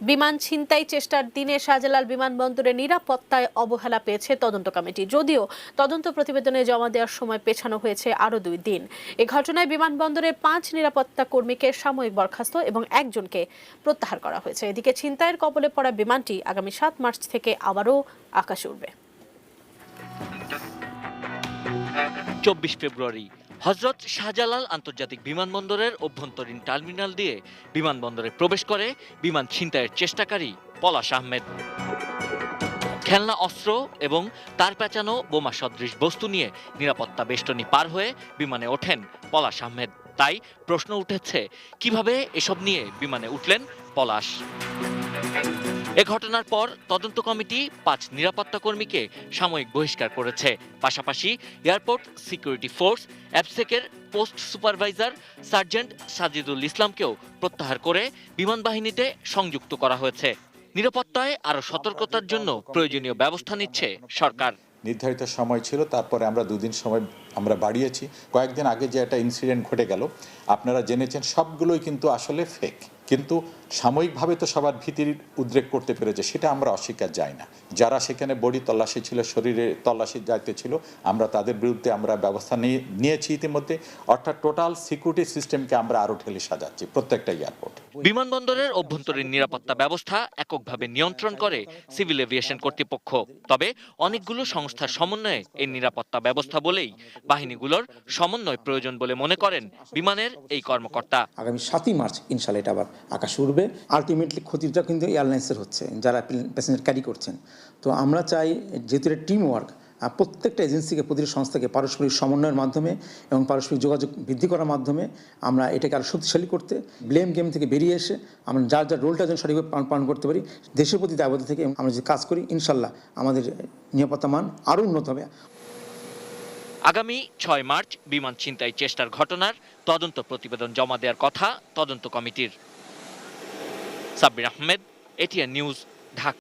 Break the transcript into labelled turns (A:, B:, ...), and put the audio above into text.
A: বিমান ছিনতাই চেষ্টার দিনে শাহজালাল বিমানবন্দরে নিরাপত্তায় অবহেলা পেয়েছে তদন্ত কমিটি। যদিও তদন্ত প্রতিবেদনে জমা দেওয়ার সময় পেছানো হয়েছে আরও 2 দিন। এ ঘটনায় বিমানবন্দরের 5 নিরাপত্তা কর্মীকে সাময়িক বরখাস্ত এবং একজনকে প্রত্যাহার করা হয়েছে। এদিকে ছিনতাইয়ের কবলে পড়া বিমানটি আগামী 7 মার্চ থেকে আবারও আকাশে উড়বে।
B: 24 ফেব্রুয়ারি হযরত শাহজালাল আন্তর্জাতিক বিমানবন্দরের অভ্যন্তরীণ টার্মিনাল দিয়ে বিমানবন্দরে প্রবেশ করে বিমান ছিনতাইয়ের চেষ্টাকারী পলাশ আহমেদ। খেলনা অস্ত্র এবং তার পেঁচানো বোমা সদৃশ বস্তু নিয়ে নিরাপত্তা বেষ্টনী পার হয়ে বিমানে ওঠেন পলাশ আহমেদ। তাই প্রশ্ন উঠেছে, কিভাবে এসব নিয়ে বিমানে উঠলেন পলাশ? এ ঘটনার পর তদন্ত কমিটি 5 নিরাপত্তা কর্মীকে সাময়িক বহিষ্কার করেছে। পাশাপাশি এয়ারপোর্ট সিকিউরিটি ফোর্স অ্যাবসেকের পোস্ট সুপারভাইজার সার্জেন্ট সাজিদুল ইসলামকেও প্রত্যাহার করে বিমান বাহিনীতে সংযুক্ত করা হয়েছে। নিরাপত্তায় আরও সতর্কতার জন্য প্রয়োজনীয় ব্যবস্থা নিচ্ছে সরকার।
C: নির্ধারিত সময় ছিল, তারপরে আমরা 2 দিন সময় আমরা বাড়িয়েছি। কয়েকদিন আগে যে একটা ইনসিডেন্ট ঘটে গেল, আপনারা জেনেছেন, সবগুলোই কিন্তু আসলে ফেক। কিন্তু সাময়িকভাবে তো সবার ভীতির উদ্রেক করতে পেরেছে, সেটা আমরা অস্বীকার যাই না। যারা সেখানে বডি তল্লাশি ছিল, শরীরে তল্লাশির দায়িত্বে ছিল, আমরা তাদের বিরুদ্ধে আমরা ব্যবস্থা নিয়েছি ইতিমধ্যে। অর্থাৎ টোটাল সিকিউরিটি সিস্টেমকে আমরা আরও ঢেলে সাজাচ্ছি প্রত্যেকটা এয়ারপোর্ট।
B: বিমানবন্দরের অভ্যন্তরীণ নিরাপত্তা ব্যবস্থা এককভাবে নিয়ন্ত্রণ করে সিভিল এভিয়েশন কর্তৃপক্ষ। তবে অনেকগুলো সংস্থার সমন্বয়ে এই নিরাপত্তা ব্যবস্থা বলেই বাহিনীগুলোর সমন্বয় প্রয়োজন বলে মনে করেন বিমানের এই কর্মকর্তা।
D: আগামী 7ই মার্চ ইনশাল্লাহ এটা আবার আকাশে উড়বে। আলটিমেটলি ক্ষতিটা কিন্তু এয়ারলাইন্সের হচ্ছে, যারা প্যাসেঞ্জার ক্যারি করছেন। তো আমরা চাই, যেহেতু এটা টিম ওয়ার্ক, প্রত্যেকটা এজেন্সিকে, প্রতিটি সংস্থাকে পারস্পরিক সমন্বয়ের মাধ্যমে এবং পারস্পরিক যোগাযোগ বৃদ্ধি করার মাধ্যমে আমরা এটাকে আরও শক্তিশালী করতে, ব্লেম গেম থেকে বেরিয়ে এসে আমরা যার যার রোলটা যেন সঠিকভাবে পালন করতে পারি, দেশের প্রতি দায়বদ্ধ থেকে আমরা যে কাজ করি, ইনশাল্লাহ আমাদের নিরাপত্তা মান আরও উন্নত হবে।
B: আগামী 6 মার্চ বিমান ছিনতাই চেষ্টার ঘটনার তদন্ত প্রতিবেদন জমা দেওয়ার কথা তদন্ত কমিটির। Sabbir Ahmed, ATN news, Dhaka.